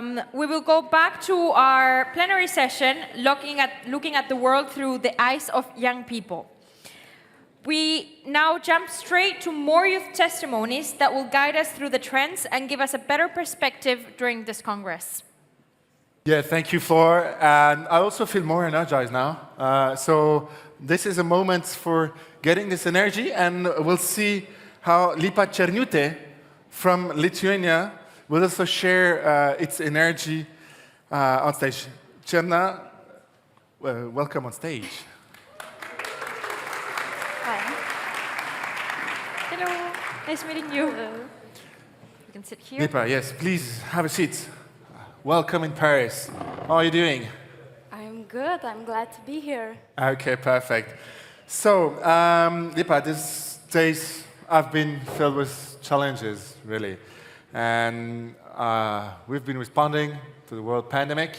We will go back to our plenary session, looking at the world through the eyes of young people. We now jump straight to more youth testimonies that will guide us through the trends and give us a better perspective during this Congress. Yeah, thank you, Flor. And I also feel more energized now. So this is a moment for getting this energy, and we'll see how Lipa Černiūtė from Lithuania will also share its energy on stage. Černa, welcome on stage. Hi. Hello. Nice meeting you. Hello. You can sit here. Lipa, yes, please have a seat. Welcome in Paris. How are you doing? I'm good. I'm glad to be here. Okay, perfect. So, Lipa, these days have been filled with challenges, really. And we've been responding to the world pandemic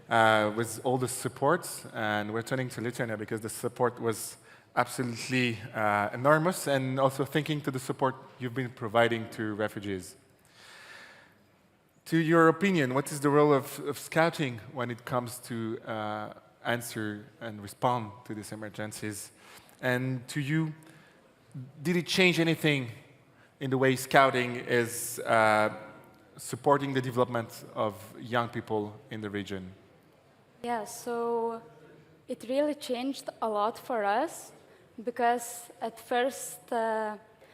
with all the support, and we're turning to Lithuania because the support was absolutely enormous, and also thinking to the support you've been providing to refugees. To your opinion, what is the role of scouting when it comes to answer and respond to these emergencies? And to you, did it change anything in the way scouting is supporting the development of young people in the region? Yeah, so it really changed a lot for us because at first,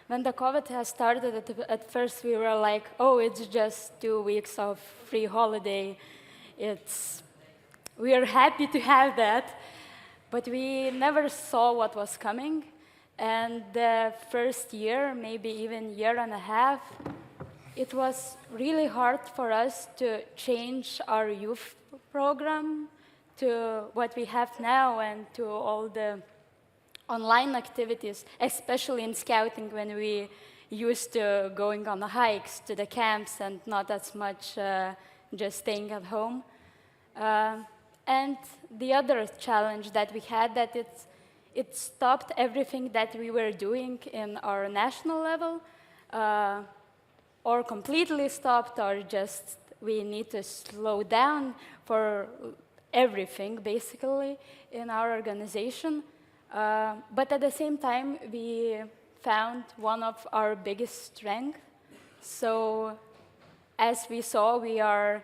when the COVID has started, at first we were like, oh, it's just 2 weeks of free holiday. We are happy to have that, but we never saw what was coming. And the first year, maybe even year and a half, it was really hard for us to change our youth program to what we have now and to all the online activities, especially in scouting when we used to going on the hikes to the camps and not as much just staying at home. And the other challenge that we had, that it stopped everything that we were doing in our national level, or completely stopped, or just we need to slow down for everything, basically, in our organization. But at the same time, we found one of our biggest strengths. So as we saw, we are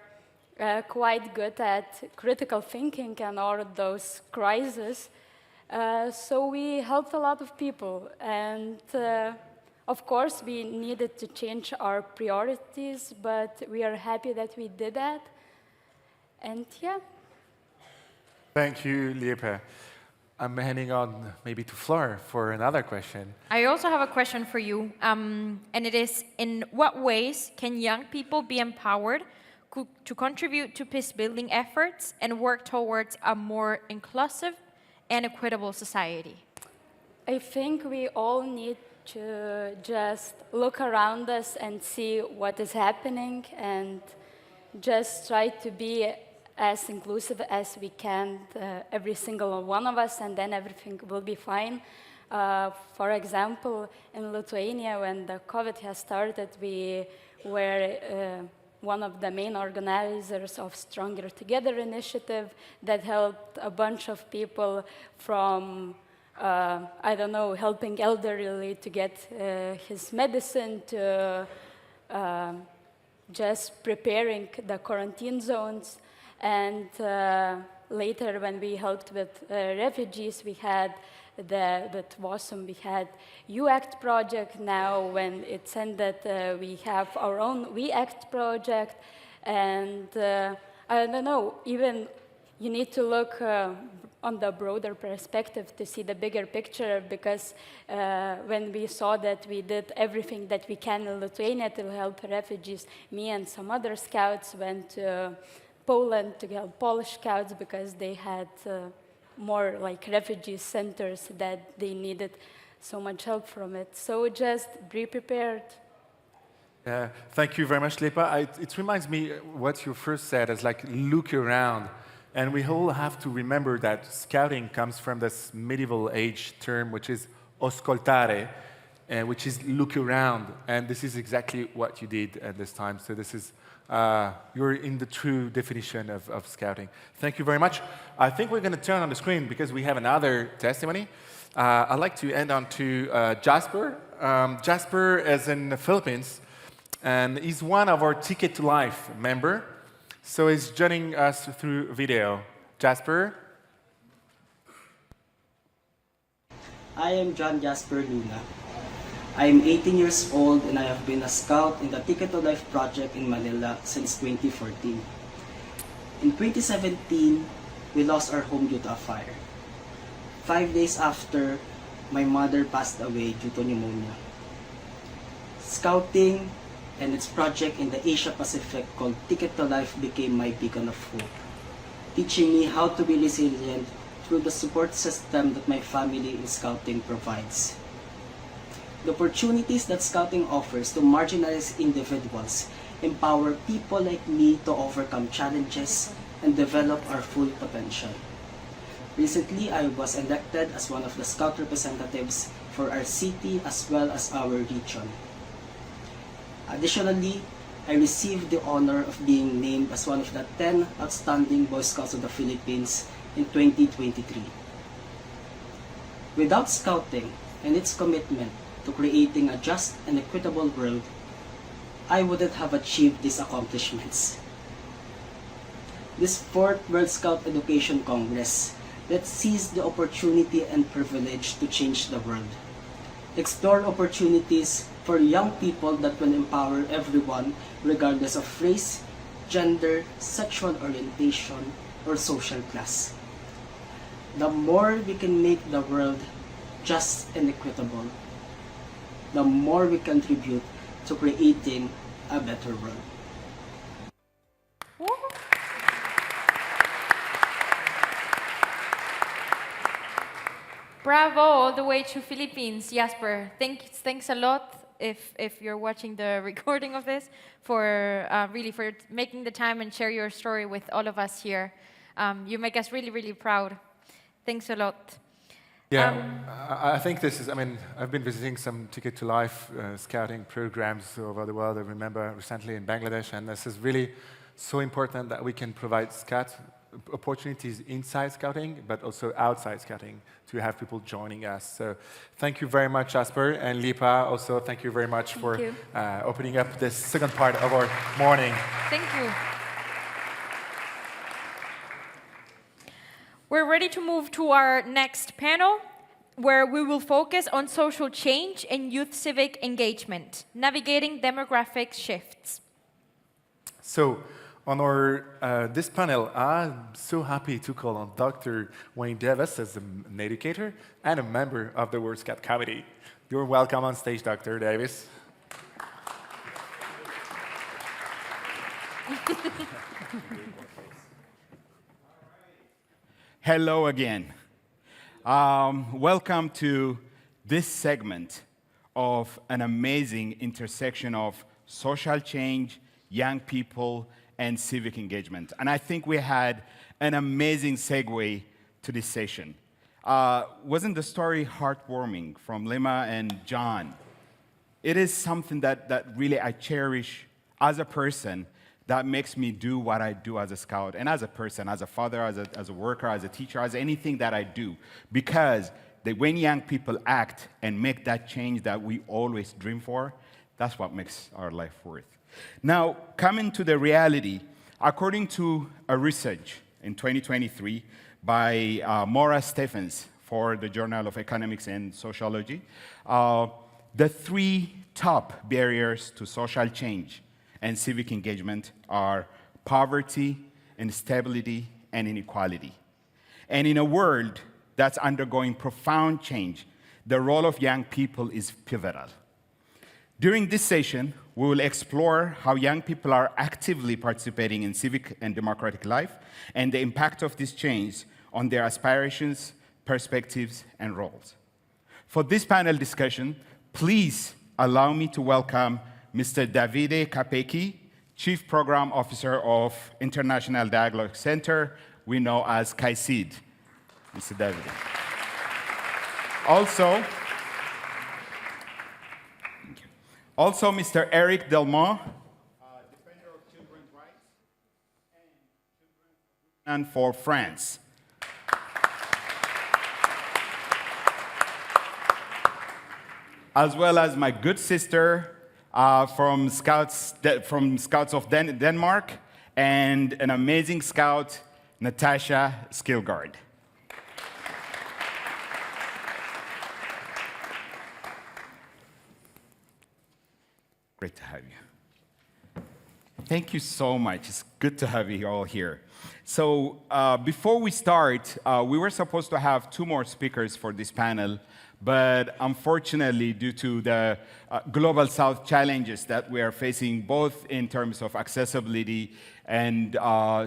quite good at critical thinking and all of those crises. So we helped a lot of people. And of course, we needed to change our priorities, but we are happy that we did that. And yeah. Thank you, Lipa. I'm handing on maybe to Flor for another question. I also have a question for you, and it is, in what ways can young people be empowered to contribute to peace-building efforts and work towards a more inclusive and equitable society? I think we all need to just look around us and see what is happening and just try to be as inclusive as we can, every single one of us, and then everything will be fine. For example, in Lithuania, when the COVID has started, we were one of the main organizers of Stronger Together initiative that helped a bunch of people from, I don't know, helping elderly to get his medicine, to just preparing the quarantine zones. And later, when we helped with refugees, we had that WASM, we had UACT project. Now, when it's ended, we have our own WeAct project. And I don't know, even you need to look on the broader perspective to see the bigger picture, because when we saw that we did everything that we can in Lithuania to help refugees, me and some other scouts went to Poland to help Polish scouts because they had more like refugee centers that they needed so much help from it. So just be prepared. Thank you very much, Lipa. It reminds me what you first said, as like look around. And we all have to remember that scouting comes from this medieval age term, which is oscoltare, which is look around. And this is exactly what you did at this time. So this is you're in the true definition of scouting. Thank you very much. I think we're going to turn on the screen because we have another testimony. I'd like to end on to Jasper. Jasper is in the Philippines, and he's one of our Ticket to Life member. So he's joining us through video. Jasper? I am John Jasper Luna. I am 18 years old and I have been a scout in the Ticket to Life project in Manila since 2014. In 2017, we lost our home due to a fire. 5 days after, my mother passed away due to pneumonia. Scouting and its project in the Asia Pacific called Ticket to Life became my beacon of hope, teaching me how to be resilient through the support system that my family in Scouting provides. The opportunities that Scouting offers to marginalized individuals empower people like me to overcome challenges and develop our full potential. Recently, I was elected as one of the Scout representatives for our city as well as our region. Additionally, I received the honor of being named as one of the 10 outstanding Boy Scouts of the Philippines in 2023. Without Scouting and its commitment to creating a just and equitable world, I wouldn't have achieved these accomplishments. This 4th World Scout Education Congress, let's seize the opportunity and privilege to change the world. Explore opportunities for young people that will empower everyone regardless of race, gender, sexual orientation, or social class. The more we can make the world just and equitable, the more we contribute to creating a better world. Bravo, all the way to Philippines, Jasper. Thanks a lot. If you're watching the recording of this, for really for making the time and share your story with all of us here. You make us really, really proud. Thanks a lot. Yeah, I think this is, I mean, I've been visiting some Ticket to Life scouting programs over the world. I remember recently in Bangladesh, and this is really so important that we can provide scout opportunities inside scouting, but also outside scouting to have people joining us. So thank you very much, Jasper, and Lipa, also thank you very much for opening up this second part of our morning. Thank you. We're ready to move to our next panel, where we will focus on social change and youth civic engagement, navigating demographic shifts. So, on our this panel, I'm so happy to call on Dr. Wayne Davis as an educator and a member of the World Scout Committee. You're welcome on stage, Dr. Davis. Hello again. Welcome to this segment of an amazing intersection of social change, young people, and civic engagement. And I think we had an amazing segue to this session. Wasn't the story heartwarming from Lima and John? It is something that really I cherish as a person, that makes me do what I do as a scout, and as a person, as a father, as a worker, as a teacher, as anything that I do. Because when young people act and make that change that we always dream for, that's what makes our life worth. Now, coming to the reality, according to a research in 2023 by Maura Stephens for the Journal of Economics and Sociology, the 3 top barriers to social change and civic engagement are poverty, instability, and inequality. And in a world that's undergoing profound change, the role of young people is pivotal. During this session, we will explore how young people are actively participating in civic and democratic life and the impact of this change on their aspirations, perspectives, and roles. For this panel discussion, please allow me to welcome Mr. Davide Capecchi, Chief Program Officer of International Dialogue Center, we know as CAICID. Mr. Davide. Also, Mr. Eric Delmont, Defender of Children and for France. As well as my good sister from Scouts of Denmark, and an amazing scout, Natasha Skilgard. Great to have you. Thank you so much. It's good to have you all here. So before we start, we were supposed to have 2 more speakers for this panel, but unfortunately, due to the Global South challenges that we are facing, both in terms of accessibility and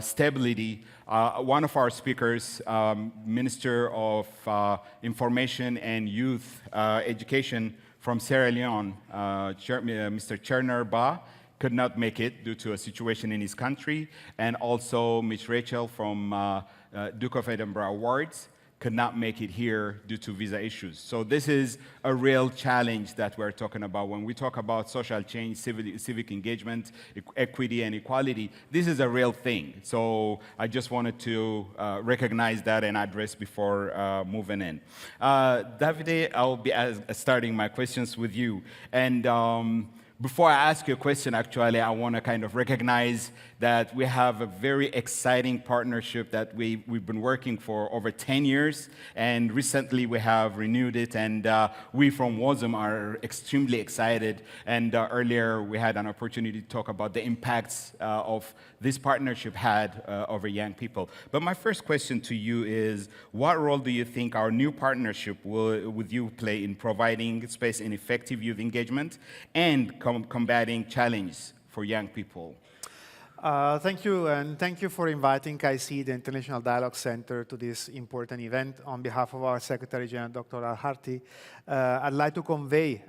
stability, one of our speakers, Minister of Information and Youth Education from Sierra Leone, Mr. Cherner Ba, could not make it due to a situation in his country, and also Ms. Rachel from Duke of Edinburgh Awards could not make it here due to visa issues. So this is a real challenge that we're talking about. When we talk about social change, civic engagement, equity, and equality, this is a real thing. So I just wanted to recognize that and address before moving in. Davide, I'll be starting my questions with you. And before I ask you a question, actually, I want to kind of recognize that we have a very exciting partnership that we've been working for over 10 years, and recently we have renewed it, and we from WASM are extremely excited. And earlier we had an opportunity to talk about the impacts of this partnership had over young people. But my first question to you is, what role do you think our new partnership with you play in providing space and effective youth engagement and combating challenges for young people? Thank you, and thank you for inviting KIC, the International Dialogue Center, to this important event. On behalf of our Secretary General, Dr. Al-Harti, I'd like to convey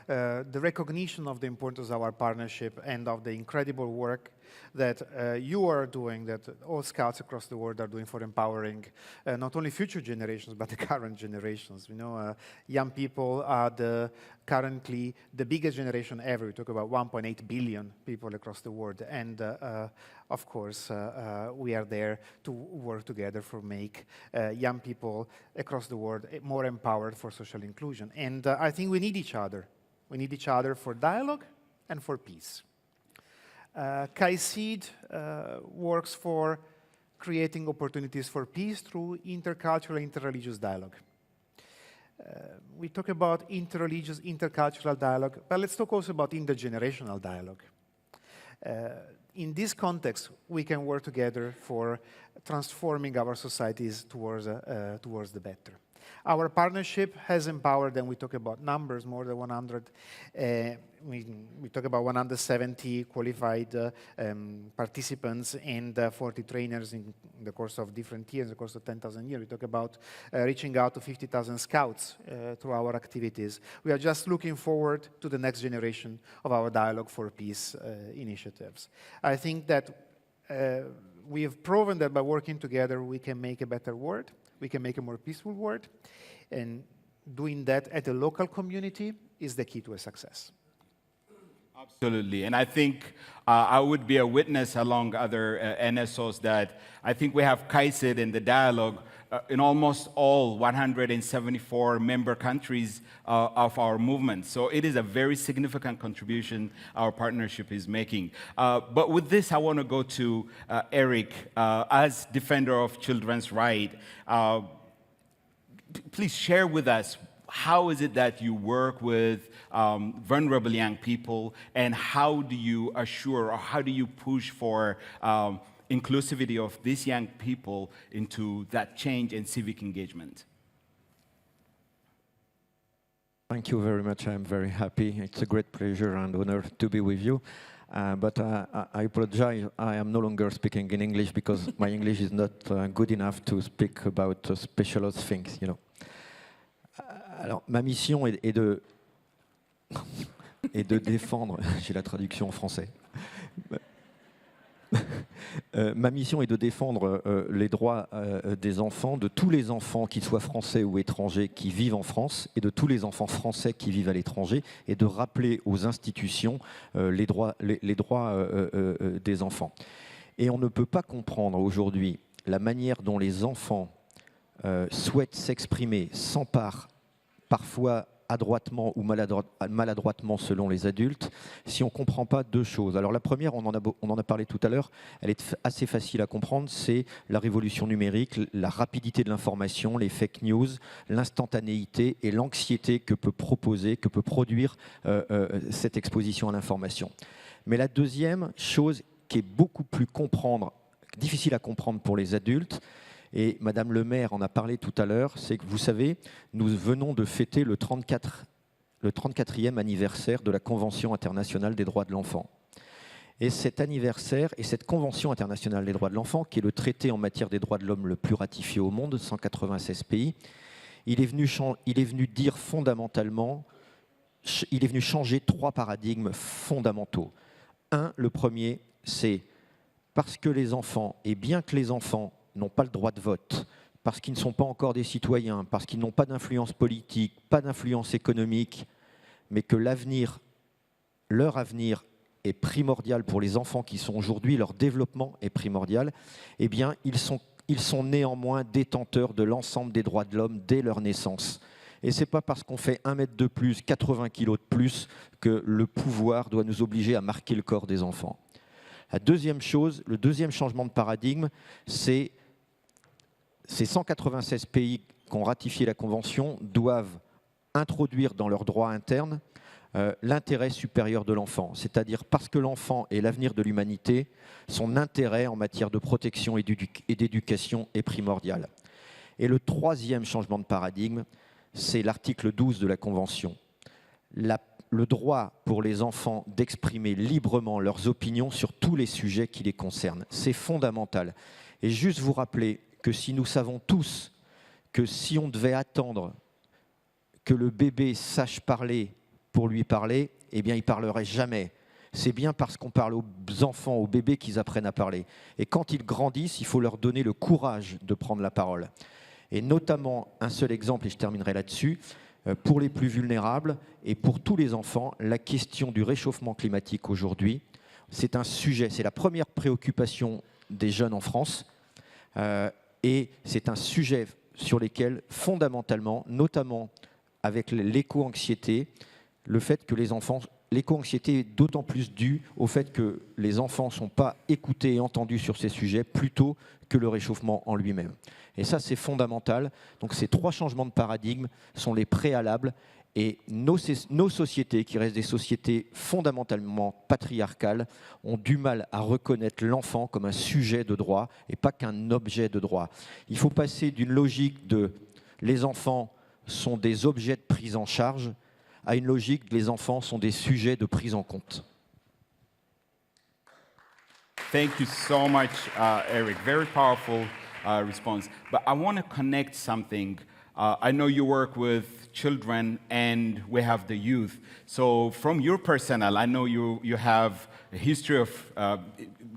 the recognition of the importance of our partnership and of the incredible work that you are doing, that all Scouts across the world are doing for empowering not only future generations, but the current generations. We know young people are currently the biggest generation ever. We talk about 1.8 billion people across the world. And of course, we are there to work together for make young people across the world more empowered for social inclusion. And I think we need each other. We need each other for dialogue and for peace. KICID works for creating opportunities for peace through intercultural, interreligious dialogue. We talk about interreligious, intercultural dialogue, but let's talk also about intergenerational dialogue. In this context, we can work together for transforming our societies towards the better. Our partnership has empowered, and we talk about numbers, more than 100. We talk about 170 qualified participants and 40 trainers in the course of different years, in the course of 10,000 years. We talk about reaching out to 50,000 scouts through our activities. We are just looking forward to the next generation of our Dialogue for Peace initiatives. I think that we have proven that by working together, we can make a better world. We can make a more peaceful world. And doing that at a local community is the key to a success. Absolutely. And I think I would be a witness along other NSOs that I think we have KICID in the dialogue in almost all 174 member countries of our movement. So it is a very significant contribution our partnership is making. But with this, I want to go to Eric. As defender of children's rights, please share with us, how is it that you work with vulnerable young people, and how do you assure, or how do you push for inclusivity of these young people into that change and civic engagement? Thank you very much. I'm very happy. It's a great pleasure and honor to be with you. But I apologize, I am no longer speaking in English because my English is not good enough to speak about specialist things, you know. Alors, ma mission est de défendre, j'ai la traduction en français. Ma mission est de défendre les droits des enfants, de tous les enfants, qu'ils soient français ou étrangers, qui vivent en France, et de tous les enfants français qui vivent à l'étranger, et de rappeler aux institutions les droits des enfants. Et on ne peut pas comprendre aujourd'hui la manière dont les enfants souhaitent s'exprimer, s'emparent parfois adroitement ou maladroitement selon les adultes, si on ne comprend pas deux choses. Alors la première, on en a parlé tout à l'heure, elle est assez facile à comprendre, c'est la révolution numérique, la rapidité de l'information, les fake news, l'instantanéité et l'anxiété que peut produire cette exposition à l'information. Mais la deuxième chose qui est beaucoup plus difficile à comprendre pour les adultes, et Madame le maire en a parlé tout à l'heure, c'est que vous savez, nous venons de fêter le 34e anniversaire de la Convention internationale des droits de l'enfant. Et cet anniversaire et cette Convention internationale des droits de l'enfant, qui est le traité en matière des droits de l'homme le plus ratifié au monde, 196 pays, il est venu dire fondamentalement, il est venu changer 3 paradigmes fondamentaux. Le premier, c'est parce que les enfants, et bien que les enfants n'ont pas le droit de vote, parce qu'ils ne sont pas encore des citoyens, parce qu'ils n'ont pas d'influence politique, pas d'influence économique, mais que leur avenir est primordial pour les enfants qui sont aujourd'hui, leur développement est primordial, eh bien, ils sont néanmoins détenteurs de l'ensemble des droits de l'homme dès leur naissance. Et ce n'est pas parce qu'on fait 1 mètre de plus, 80 kilos de plus, que le pouvoir doit nous obliger à marquer le corps des enfants. La deuxième chose, le deuxième changement de paradigme, c'est ces 196 pays qui ont ratifié la Convention doivent introduire dans leur droit interne l'intérêt supérieur de l'enfant. C'est-à-dire parce que l'enfant est l'avenir de l'humanité, son intérêt en matière de protection et d'éducation est primordial. Et le troisième changement de paradigme, c'est l'article 12 de la Convention. Le droit pour les enfants d'exprimer librement leurs opinions sur tous les sujets qui les concernent. C'est fondamental. Et juste vous rappeler que si nous savons tous que si on devait attendre que le bébé sache parler pour lui parler, eh bien il ne parlerait jamais. C'est bien parce qu'on parle aux enfants, aux bébés qu'ils apprennent à parler. Et quand ils grandissent, il faut leur donner le courage de prendre la parole. Et notamment, un seul exemple, et je terminerai là-dessus, pour les plus vulnérables et pour tous les enfants, la question du réchauffement climatique aujourd'hui, c'est un sujet, c'est la première préoccupation des jeunes en France. Et c'est un sujet sur lequel, fondamentalement, notamment avec l'éco-anxiété, le fait que les enfants, l'éco-anxiété est d'autant plus due au fait que les enfants ne sont pas écoutés et entendus sur ces sujets plutôt que le réchauffement en lui-même. Et ça, c'est fondamental. Donc ces 3 changements de paradigme sont les préalables. Et nos sociétés, qui restent des sociétés fondamentalement patriarcales, ont du mal à reconnaître l'enfant comme un sujet de droit et pas qu'un objet de droit. Il faut passer d'une logique de « les enfants sont des objets de prise en charge » à une logique de « les enfants sont des sujets de prise en compte ». Thank you so much, Eric. Very powerful response. But I want to connect something. I know you work with children and we have the youth. So from your personal, I know you have a history of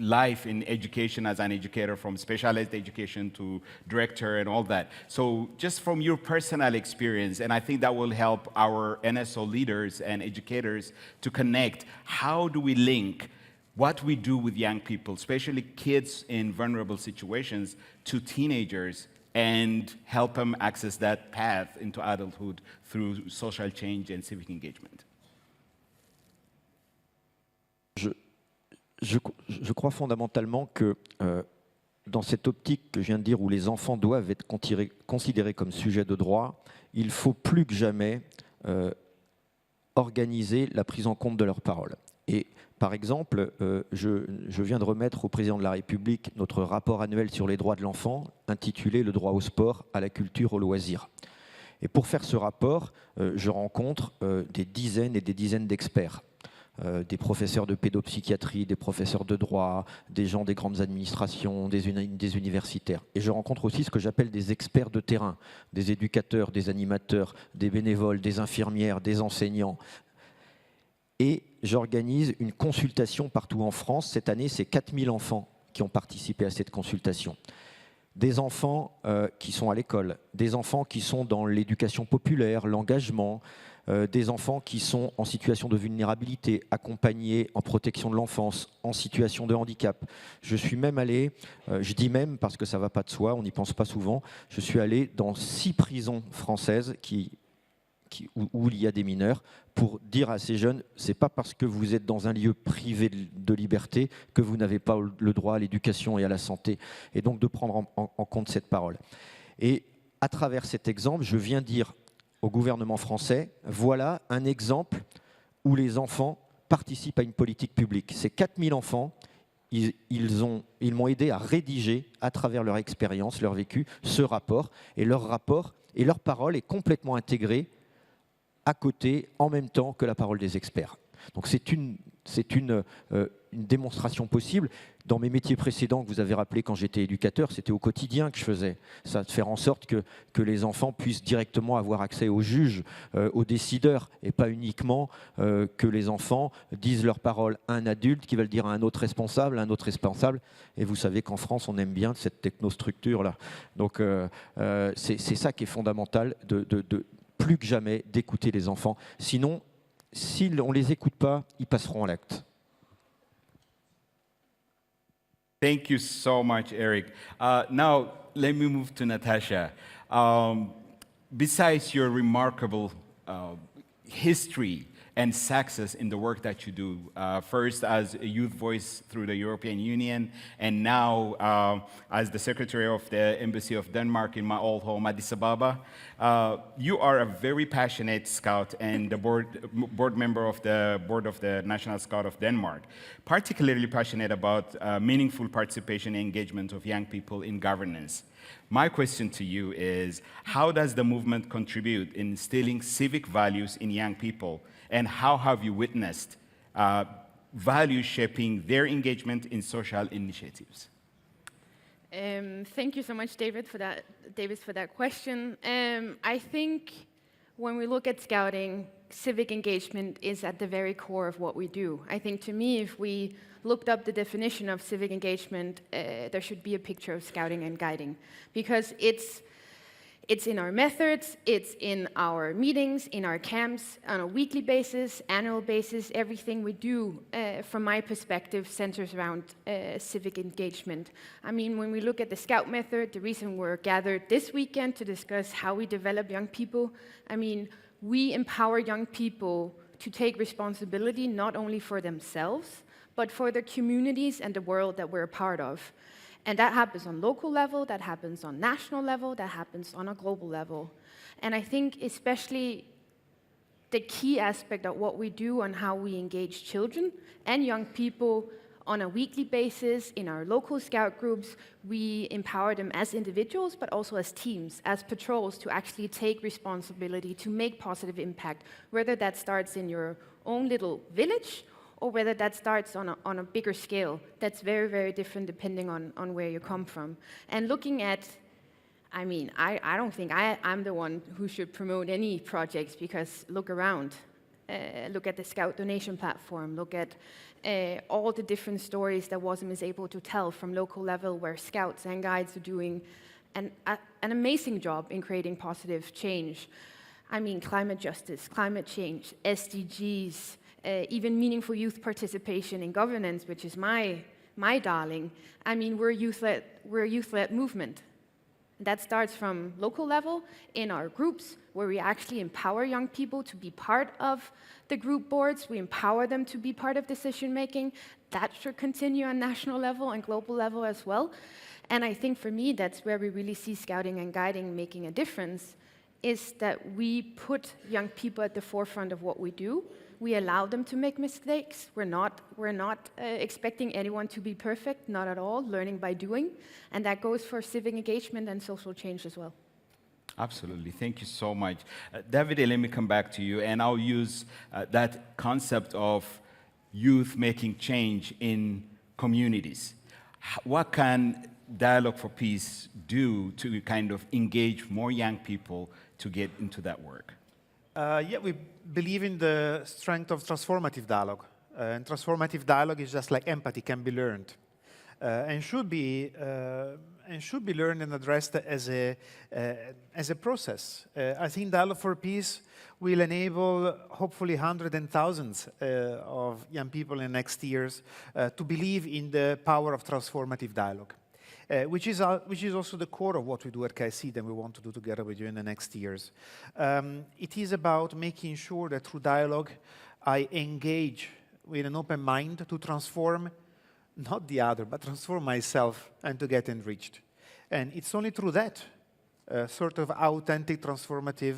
life in education as an educator, from specialized education to director and all that. So just from your personal experience, and I think that will help our NSO leaders and educators to connect, how do we link what we do with young people, especially kids in vulnerable situations, to teenagers and help them access that path into adulthood through social change and civic engagement? Je crois fondamentalement que dans cette optique que je viens de dire, où les enfants doivent être considérés comme sujets de droit, il faut plus que jamais organiser la prise en compte de leurs paroles. Et par exemple, je viens de remettre au président de la République notre rapport annuel sur les droits de l'enfant, intitulé « Le droit au sport, à la culture, au loisir ». Et pour faire ce rapport, je rencontre des dizaines et des dizaines d'experts. Des professeurs de pédopsychiatrie, des professeurs de droit, des gens des grandes administrations, des universitaires. Et je rencontre aussi ce que j'appelle des experts de terrain, des éducateurs, des animateurs, des bénévoles, des infirmières, des enseignants. Et j'organise une consultation partout en France. Cette année, c'est 4000 enfants qui ont participé à cette consultation. Des enfants qui sont à l'école, des enfants qui sont dans l'éducation populaire, l'engagement, des enfants qui sont en situation de vulnérabilité, accompagnés en protection de l'enfance, en situation de handicap. Je suis même allé, je dis même parce que ça ne va pas de soi, on n'y pense pas souvent, je suis allé dans 6 prisons françaises où il y a des mineurs, pour dire à ces jeunes, c'est pas parce que vous êtes dans un lieu privé de liberté que vous n'avez pas le droit à l'éducation et à la santé, et donc de prendre en compte cette parole. Et à travers cet exemple, je viens dire au gouvernement français, voilà un exemple où les enfants participent à une politique publique. Ces 4000 enfants, ils m'ont aidé à rédiger, à travers leur expérience, leur vécu, ce rapport, et leur parole est complètement intégrée à côté, en même temps que la parole des experts. Donc c'est une démonstration possible. Dans mes métiers précédents que vous avez rappelé quand j'étais éducateur, c'était au quotidien que je faisais. Ça, de faire en sorte que les enfants puissent directement avoir accès aux juges, aux décideurs, et pas uniquement que les enfants disent leur parole à un adulte qui va le dire à un autre responsable, Et vous savez qu'en France, on aime bien cette technostructure-là. Donc c'est ça qui est fondamental, plus que jamais d'écouter les enfants. Sinon, si on ne les écoute pas, ils passeront à l'acte. Thank you so much, Eric. Now, let me move to Natasha. Besides your remarkable history and success in the work that you do, first as a youth voice through the European Union, and now as the Secretary of the Embassy of Denmark in my old home, Addis Ababa, you are a very passionate scout and the board member of the board of the National Scout of Denmark, particularly passionate about meaningful participation and engagement of young people in governance. My question to you is, how does the movement contribute in instilling civic values in young people? And how have you witnessed values shaping their engagement in social initiatives? Thank you so much, David, for that question. I think when we look at scouting, civic engagement is at the very core of what we do. I think, to me, if we looked up the definition of civic engagement, there should be a picture of scouting and guiding, because it's in our methods, it's in our meetings, in our camps, on a weekly basis, annual basis. Everything we do, from my perspective, centers around civic engagement. I mean, when we look at the Scout method, the reason we're gathered this weekend to discuss how we develop young people, I mean, we empower young people to take responsibility not only for themselves, but for the communities and the world that we're a part of. And that happens on local level, that happens on national level, that happens on a global level. And I think especially the key aspect of what we do and how we engage children and young people on a weekly basis in our local scout groups, we empower them as individuals, but also as teams, as patrols, to actually take responsibility, to make positive impact, whether that starts in your own little village or whether that starts on a bigger scale. That's very, very different depending on where you come from. And looking at, I mean, I don't think I'm the one who should promote any projects, because look around. Look at the Scout donation platform. Look at all the different stories that WASM is able to tell from local level, where Scouts and Guides are doing an amazing job in creating positive change. I mean, climate justice, climate change, SDGs, even meaningful youth participation in governance, which is my darling. I mean, we're a youth-led movement. That starts from local level in our groups, where we actually empower young people to be part of the group boards. We empower them to be part of decision-making. That should continue on national level and global level as well. And I think for me, that's where we really see scouting and guiding making a difference, is that we put young people at the forefront of what we do. We allow them to make mistakes. We're not expecting anyone to be perfect, not at all, learning by doing. And that goes for civic engagement and social change as well. Absolutely. Thank you so much. Davide, let me come back to you, and I'll use that concept of youth making change in communities. What can Dialogue for Peace do to kind of engage more young people to get into that work? Yeah, we believe in the strength of transformative dialogue. And transformative dialogue is just like empathy, can be learned. and should be learned and addressed as a process. I think Dialogue for Peace will enable hopefully hundreds and thousands of young people in the next years to believe in the power of transformative dialogue. Which is also the core of what we do at KIC and we want to do together with you in the next years. It is about making sure that through dialogue, I engage with an open mind to transform not the other, but transform myself and to get enriched. And it's only through that sort of authentic, transformative,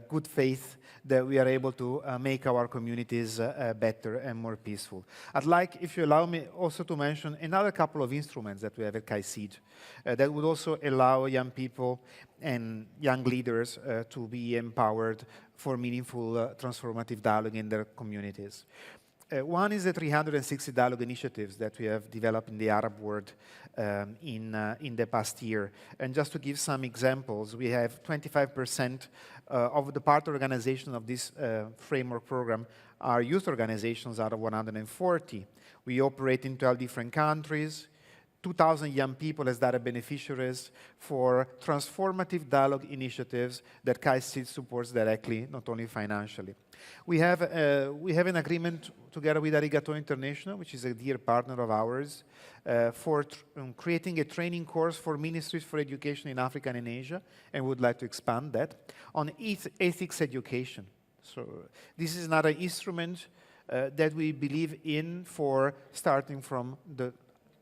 good faith that we are able to make our communities better and more peaceful. I'd like, if you allow me, also to mention another couple of instruments that we have at KIC that would also allow young people and young leaders to be empowered for meaningful transformative dialogue in their communities. One is the 360 dialogue initiatives that we have developed in the Arab world in the past year. And just to give some examples, we have 25% of the partner organizations of this framework program are youth organizations out of 140. We operate in 12 different countries, 2,000 young people as data beneficiaries for transformative dialogue initiatives that KIC supports directly, not only financially. We have an agreement together with Arigato International, which is a dear partner of ours, for creating a training course for ministries for education in Africa and in Asia, and would like to expand that, on ethics education. So this is another instrument that we believe in for starting from the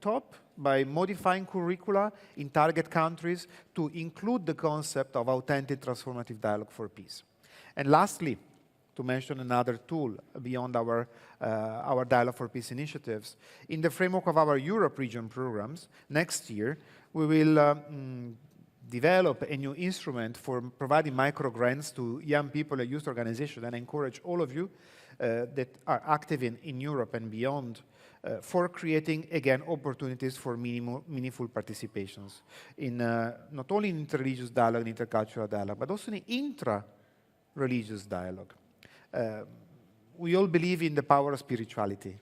top by modifying curricula in target countries to include the concept of authentic transformative dialogue for peace. And lastly, to mention another tool beyond our Dialogue for Peace initiatives, in the framework of our Europe region programs, next year, we will develop a new instrument for providing micro-grants to young people and youth organizations, and encourage all of you that are active in Europe and beyond for creating, again, opportunities for meaningful participations in not only in interreligious dialogue and intercultural dialogue, but also in intra-religious dialogue. We all believe in the power of spirituality.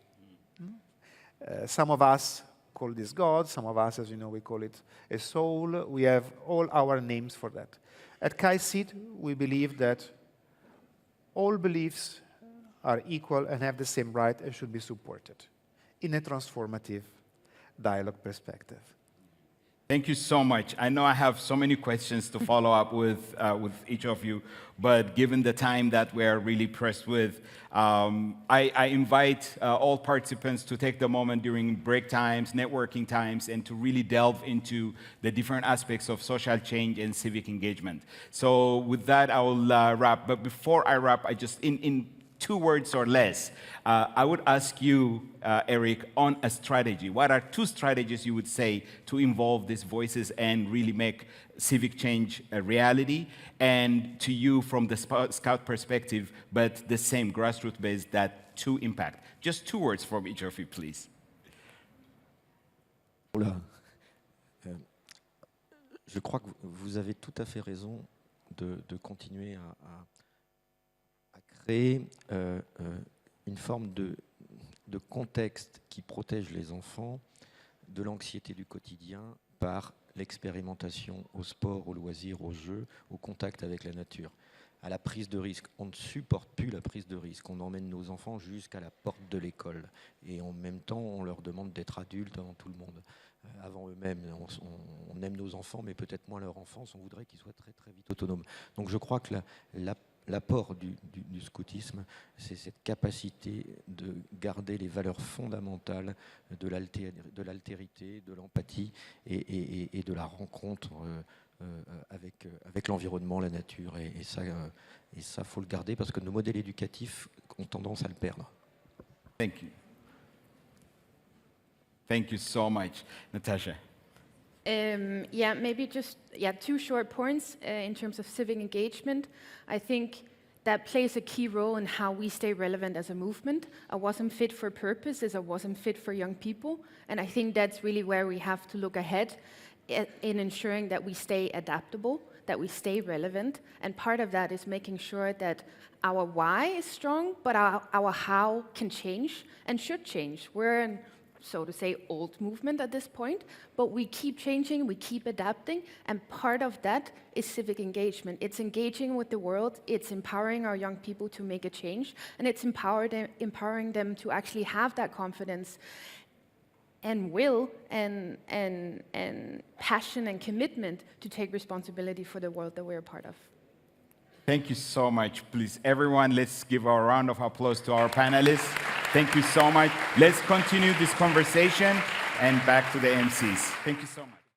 Some of us call this God, some of us, as you know, we call it a soul. We have all our names for that. At KIC, we believe that all beliefs are equal and have the same right and should be supported in a transformative dialogue perspective. Thank you so much. I know I have so many questions to follow up with each of you, but given the time that we're really pressed with, I invite all participants to take the moment during break times, networking times, and to really delve into the different aspects of social change and civic engagement. So with that, I will wrap. But before I wrap, I just, in 2 words or less, I would ask you, Eric, on a strategy. What are 2 strategies you would say to involve these voices and really make civic change a reality? And to you, from the Scout perspective, but the same grassroots base, that to impact. Just 2 words from each of you, please. Je crois que vous avez tout à fait raison de continuer à créer une forme de contexte qui protège les enfants de l'anxiété du quotidien par l'expérimentation au sport, au loisir, au jeu, au contact avec la nature, à la prise de risque. On ne supporte plus la prise de risque. On emmène nos enfants jusqu'à la porte de l'école. Et en même temps, on leur demande d'être adultes avant tout le monde. Avant eux-mêmes, on aime nos enfants, mais peut-être moins leur enfance. On voudrait qu'ils soient très, très vite autonomes. Donc je crois que l'apport du scoutisme, c'est cette capacité de garder les valeurs fondamentales de l'altérité, de l'empathie et de la rencontre avec l'environnement, la nature. Et ça, faut le garder parce que nos modèles éducatifs ont tendance à le perdre. Thank you. Thank you so much. Natasha. Maybe just 2 short points in terms of civic engagement. I think that plays a key role in how we stay relevant as a movement. A wasn't fit for purpose is a wasn't fit for young people, and I think that's really where we have to look ahead in ensuring that we stay adaptable, that we stay relevant, and part of that is making sure that our why is strong, but our how can change and should change. We're so to say, old movement at this point, but we keep changing, we keep adapting, and part of that is civic engagement. It's engaging with the world, it's empowering our young people to make a change, and it's empowering them to actually have that confidence and will and passion and commitment to take responsibility for the world that we're a part of. Thank you so much. Please, everyone, let's give a round of applause to our panelists. Thank you so much. Let's continue this conversation and back to the MCs. Thank you so much.